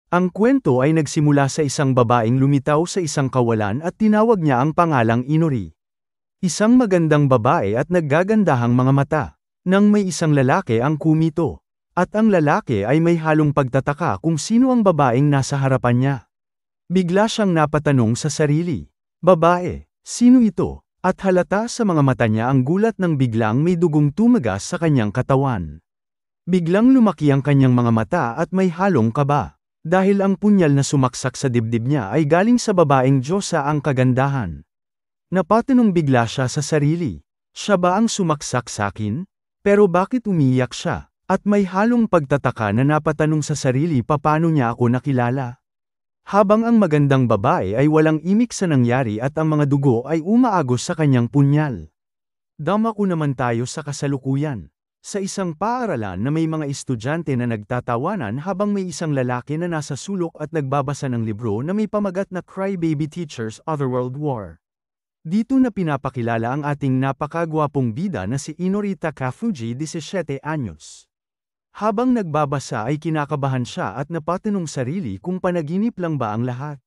Ang kwento ay nagsimula sa isang babaeng lumitaw sa isang kawalan at tinawag niya ang pangalang Inori. Isang magandang babae at naggagandahang mga mata. Nang may isang lalaki ang kumito. At ang lalaki ay may halong pagtataka kung sino ang babaeng nasa harapan niya. Bigla siyang napatanong sa sarili. Babae, sino ito? At halata sa mga mata niya ang gulat nang biglang may dugong tumagas sa kanyang katawan. Biglang lumaki ang kanyang mga mata at may halong kaba. Dahil ang punyal na sumaksak sa dibdib niya ay galing sa babaeng Diyosa ang kagandahan. Napatanong bigla siya sa sarili. Siya ba ang sumaksak sa akin? Pero bakit umiyak siya? At may halong pagtataka na napatanong sa sarili paano niya ako nakilala. Habang ang magandang babae ay walang imik sa nangyari at ang mga dugo ay umaagos sa kanyang punyal. Damako naman tayo sa kasalukuyan. Sa isang paaralan na may mga estudyante na nagtatawanan habang may isang lalaki na nasa sulok at nagbabasa ng libro na may pamagat na Crybaby Teacher's Otherworld War. Dito na pinapakilala ang ating napakagwapong bida na si Inori Takafuji, 17 anyos. Habang nagbabasa ay kinakabahan siya at napatanong sarili kung panaginip lang ba ang lahat.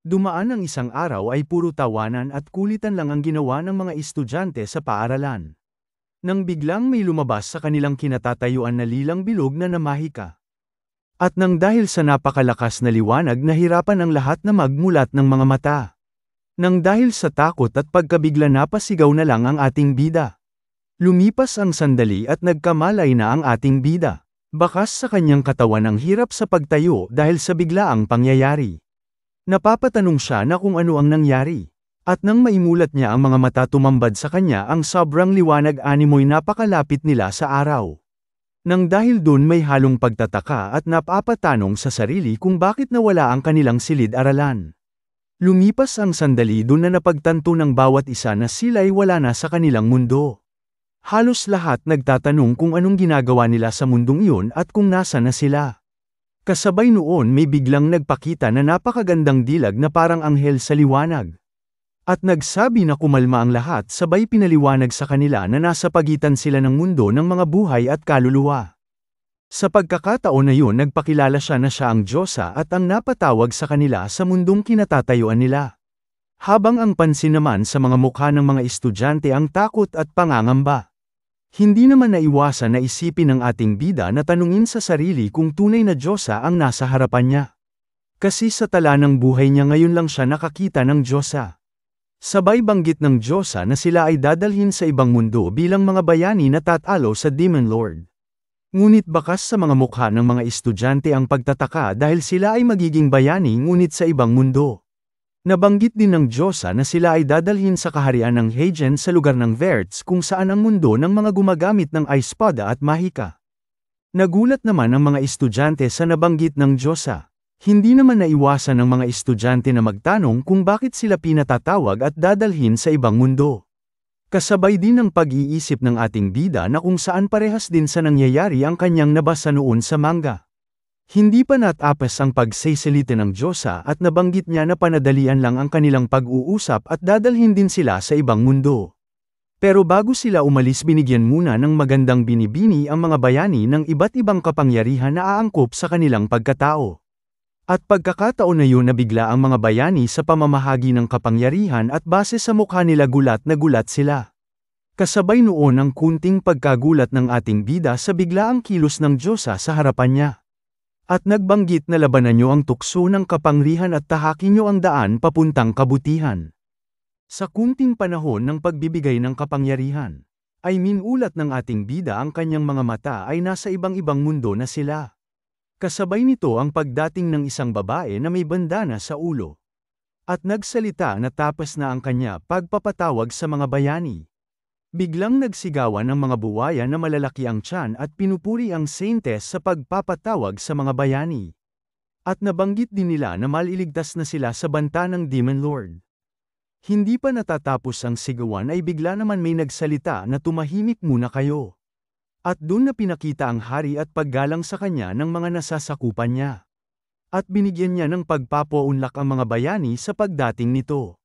Dumaan ang isang araw ay puro tawanan at kulitan lang ang ginawa ng mga estudyante sa paaralan. Nang biglang may lumabas sa kanilang kinatatayuan na lilang bilog na namahika. At nang dahil sa napakalakas na liwanag nahirapan ang lahat na magmulat ng mga mata. Nang dahil sa takot at pagkabigla napasigaw na lang ang ating bida. Lumipas ang sandali at nagkamalay na ang ating bida. Bakas sa kanyang katawan ang hirap sa pagtayo dahil sa biglaang pangyayari. Napapatanong siya na kung ano ang nangyari. At nang maimulat niya ang mga mata tumambad sa kanya ang sobrang liwanag animoy napakalapit nila sa araw. Nang dahil dun may halong pagtataka at napapatanong sa sarili kung bakit nawala ang kanilang silid-aralan. Lumipas ang sandali dun na napagtanto ng bawat isa na sila'y wala na sa kanilang mundo. Halos lahat nagtatanong kung anong ginagawa nila sa mundong iyon at kung nasa na sila. Kasabay noon may biglang nagpakita na napakagandang dilag na parang anghel sa liwanag. At nagsabi na kumalma ang lahat sabay pinaliwanag sa kanila na nasa pagitan sila ng mundo ng mga buhay at kaluluwa. Sa pagkakataon na yun nagpakilala siya na siya ang Diyosa at ang napatawag sa kanila sa mundong kinatatayuan nila. Habang ang pansin naman sa mga mukha ng mga estudyante ang takot at pangangamba. Hindi naman naiwasan na isipin ng ating bida na tanungin sa sarili kung tunay na Diyosa ang nasa harapan niya. Kasi sa tala ng buhay niya ngayon lang siya nakakita ng Diyosa. Sabay banggit ng Diyosa na sila ay dadalhin sa ibang mundo bilang mga bayani na tatalo sa Demon Lord. Ngunit bakas sa mga mukha ng mga estudyante ang pagtataka dahil sila ay magiging bayani ngunit sa ibang mundo. Nabanggit din ng Diyosa na sila ay dadalhin sa kaharian ng Heijen sa lugar ng Verts kung saan ang mundo ng mga gumagamit ng espada at mahika. Nagulat naman ang mga estudyante sa nabanggit ng Diyosa. Hindi naman naiwasan ng mga estudyante na magtanong kung bakit sila pinatatawag at dadalhin sa ibang mundo. Kasabay din ang pag-iisip ng ating bida na kung saan parehas din sa nangyayari ang kanyang nabasa noon sa manga. Hindi pa natapos ang pagsisilite ng Diyosa at nabanggit niya na panadalian lang ang kanilang pag-uusap at dadalhin din sila sa ibang mundo. Pero bago sila umalis binigyan muna ng magandang binibini ang mga bayani ng iba't ibang kapangyarihan na aangkop sa kanilang pagkatao. At pagkakataon na yun nabigla ang mga bayani sa pamamahagi ng kapangyarihan at base sa mukha nila gulat na gulat sila. Kasabay noon ang kunting pagkagulat ng ating bida sa biglaang kilos ng Diyosa sa harapan niya. At nagbanggit na labanan niyo ang tukso ng kapangyarihan at tahakin niyo ang daan papuntang kabutihan. Sa kunting panahon ng pagbibigay ng kapangyarihan, ay minulat ng ating bida ang kanyang mga mata ay nasa ibang-ibang mundo na sila. Kasabay nito ang pagdating ng isang babae na may bandana sa ulo. At nagsalita na tapos na ang kanya pagpapatawag sa mga bayani. Biglang nagsigawan ang mga buwaya na malalaki ang tiyan at pinupuri ang saintes sa pagpapatawag sa mga bayani. At nabanggit din nila na maliligtas na sila sa banta ng Demon Lord. Hindi pa natatapos ang sigawan ay bigla naman may nagsalita na tumahimik muna kayo. At doon na pinakita ang hari at paggalang sa kanya ng mga nasasakupan niya. At binigyan niya ng pagpapaunlak ang mga bayani sa pagdating nito.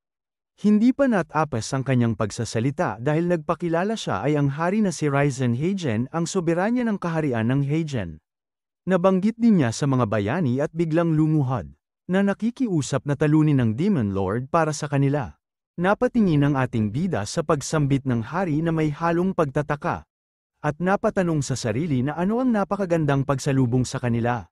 Hindi pa natapos ang kanyang pagsasalita dahil nagpakilala siya ay ang hari na si Raizen Heijen ang soberanya ng kaharian ng Heijen. Nabanggit din niya sa mga bayani at biglang lumuhad, na nakikiusap na talunin ng Demon Lord para sa kanila. Napatingin ang ating bida sa pagsambit ng hari na may halong pagtataka, at napatanong sa sarili na ano ang napakagandang pagsalubong sa kanila.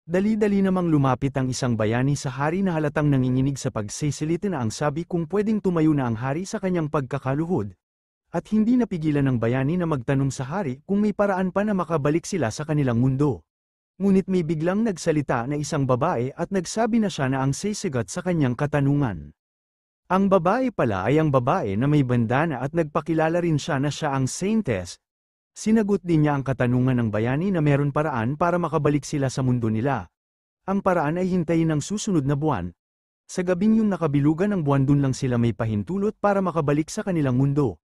Dali-dali namang lumapit ang isang bayani sa hari na halatang nanginginig sa pagsisiliti na ang sabi kung pwedeng tumayo na ang hari sa kanyang pagkakaluhod. At hindi napigilan ng bayani na magtanong sa hari kung may paraan pa na makabalik sila sa kanilang mundo. Ngunit may biglang nagsalita na isang babae at nagsabi na siya na ang sisigat sa kanyang katanungan. Ang babae pala ay ang babae na may bandana at nagpakilala rin siya na siya ang Saintess. Sinagot din niya ang katanungan ng bayani na meron paraan para makabalik sila sa mundo nila. Ang paraan ay hintayin ng susunod na buwan. Sa gabing yung nakabilugan ng buwan dun lang sila may pahintulot para makabalik sa kanilang mundo.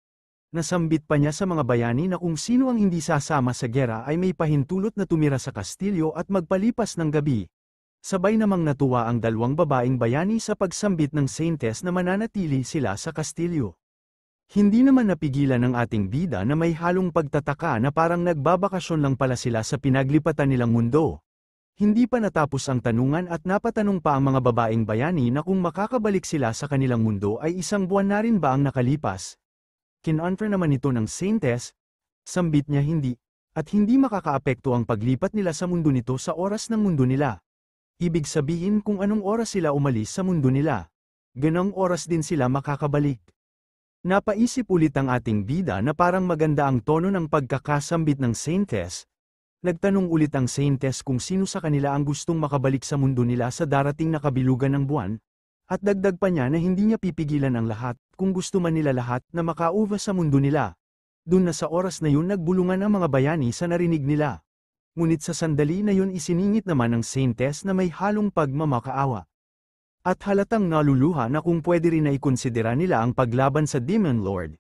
Nasambit pa niya sa mga bayani na kung sino ang hindi sasama sa gera ay may pahintulot na tumira sa kastilyo at magpalipas ng gabi. Sabay namang natuwa ang dalawang babaeng bayani sa pagsambit ng Saintess na mananatili sila sa kastilyo. Hindi naman napigilan ng ating bida na may halong pagtataka na parang nagbabakasyon lang pala sila sa pinaglipatan nilang mundo. Hindi pa natapos ang tanungan at napatanong pa ang mga babaeng bayani na kung makakabalik sila sa kanilang mundo ay isang buwan na rin ba ang nakalipas. Kinonfirm naman ito ng Saintess, sambit niya hindi, at hindi makakaapekto ang paglipat nila sa mundo nito sa oras ng mundo nila. Ibig sabihin kung anong oras sila umalis sa mundo nila, ganong oras din sila makakabalik. Napaisip ulit ang ating bida na parang maganda ang tono ng pagkakasambit ng Saintess. Nagtanong ulit ang Saintess kung sino sa kanila ang gustong makabalik sa mundo nila sa darating na kabilugan ng buwan, at dagdag pa niya na hindi niya pipigilan ang lahat kung gusto man nila lahat na makauva sa mundo nila. Doon na sa oras na yun nagbulungan ang mga bayani sa narinig nila. Ngunit sa sandali na yun isiningit naman ng Saintess na may halong pagmamakaawa. At halatang naluluha na kung pwede rin na ikonsidera nila ang paglaban sa Demon Lord.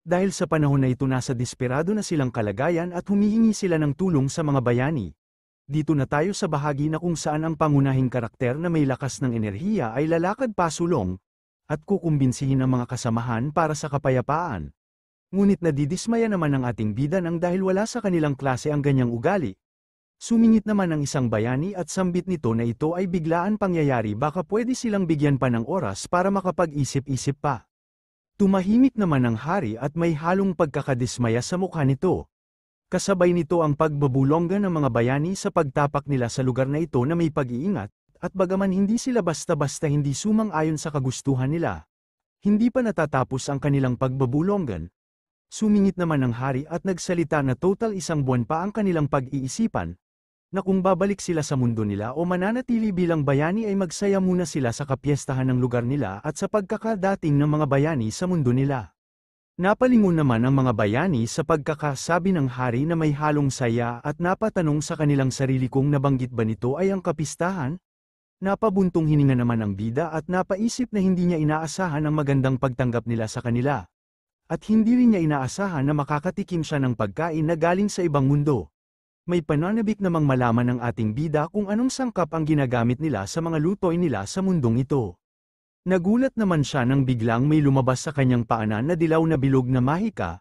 Dahil sa panahon na ito nasa desperado na silang kalagayan at humihingi sila ng tulong sa mga bayani. Dito na tayo sa bahagi na kung saan ang pangunahing karakter na may lakas ng enerhiya ay lalakad pasulong, at kukumbinsihin ang mga kasamahan para sa kapayapaan. Ngunit nadidismaya naman ang ating bida nang dahil wala sa kanilang klase ang ganyang ugali. Sumingit naman ang isang bayani at sambit nito na ito ay biglaan pangyayari baka pwede silang bigyan pa ng oras para makapag-isip-isip pa. Tumahimik naman ang hari at may halong pagkakadismaya sa mukha nito. Kasabay nito ang pagbabulongga ng mga bayani sa pagtapak nila sa lugar na ito na may pag-iingat, at bagaman hindi sila basta-basta hindi sumang-ayon sa kagustuhan nila. Hindi pa natatapos ang kanilang pagbabulonggan. Sumingit naman ang hari at nagsalita na total isang buwan pa ang kanilang pag-iisipan, na kung babalik sila sa mundo nila o mananatili bilang bayani ay magsaya muna sila sa kapiestahan ng lugar nila at sa pagkakadating ng mga bayani sa mundo nila. Napalingon naman ang mga bayani sa pagkakasabi ng hari na may halong saya at napatanong sa kanilang sarili kung nabanggit ba nito ay ang kapistahan. Napabuntong hininga naman ang bida at napaisip na hindi niya inaasahan ang magandang pagtanggap nila sa kanila. At hindi rin niya inaasahan na makakatikim siya ng pagkain na galing sa ibang mundo. May pananabik namang malaman ng ating bida kung anong sangkap ang ginagamit nila sa mga lutoy nila sa mundong ito. Nagulat naman siya nang biglang may lumabas sa kanyang paanan na dilaw na bilog na mahika,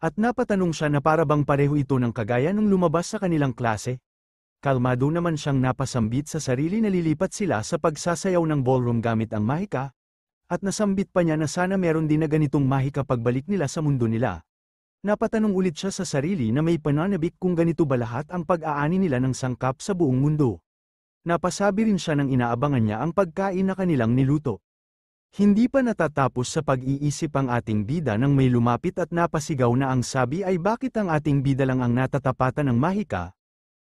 at napatanong siya na para bang pareho ito ng kagaya nung lumabas sa kanilang klase. Kalmado naman siyang napasambit sa sarili na lilipat sila sa pagsasayaw ng ballroom gamit ang mahika, at nasambit pa niya na sana meron din na ganitong mahika pagbalik nila sa mundo nila. Napatanong ulit siya sa sarili na may pananabik kung ganito ba lahat ang pag-aani nila ng sangkap sa buong mundo. Napasabi rin siya nang inaabangan niya ang pagkain na kanilang niluto. Hindi pa natatapos sa pag-iisip ang ating bida nang may lumapit at napasigaw na ang sabi ay bakit ang ating bida lang ang natatapatan ng mahika.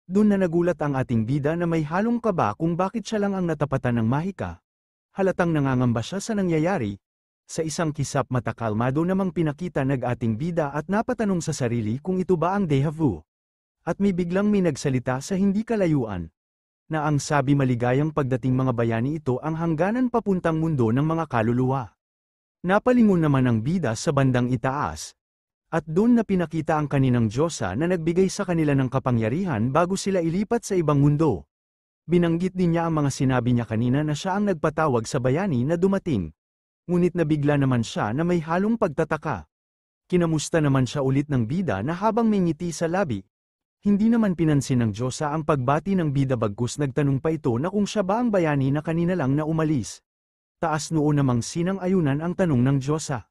Doon na nagulat ang ating bida na may halong kaba kung bakit siya lang ang natapatan ng mahika. Halatang nangangamba siya sa nangyayari. Sa isang kisap mata kalmado namang pinakita nag-ating bida at napatanong sa sarili kung ito ba ang déjà vu. At may biglang may nagsalita sa hindi kalayuan, na ang sabi maligayang pagdating mga bayani ito ang hangganan papuntang mundo ng mga kaluluwa. Napalingon naman ang bida sa bandang itaas, at doon na pinakita ang kaninang Diyosa na nagbigay sa kanila ng kapangyarihan bago sila ilipat sa ibang mundo. Binanggit din niya ang mga sinabi niya kanina na siya ang nagpatawag sa bayani na dumating. Ngunit nabigla naman siya na may halong pagtataka. Kinamusta naman siya ulit ng bida na habang may ngiti sa labi. Hindi naman pinansin ng Diyosa ang pagbati ng bida bagkus nagtanong pa ito na kung siya ba ang bayani na kanina lang na umalis. Taas noo namang sinang-ayunan ang tanong ng Diyosa.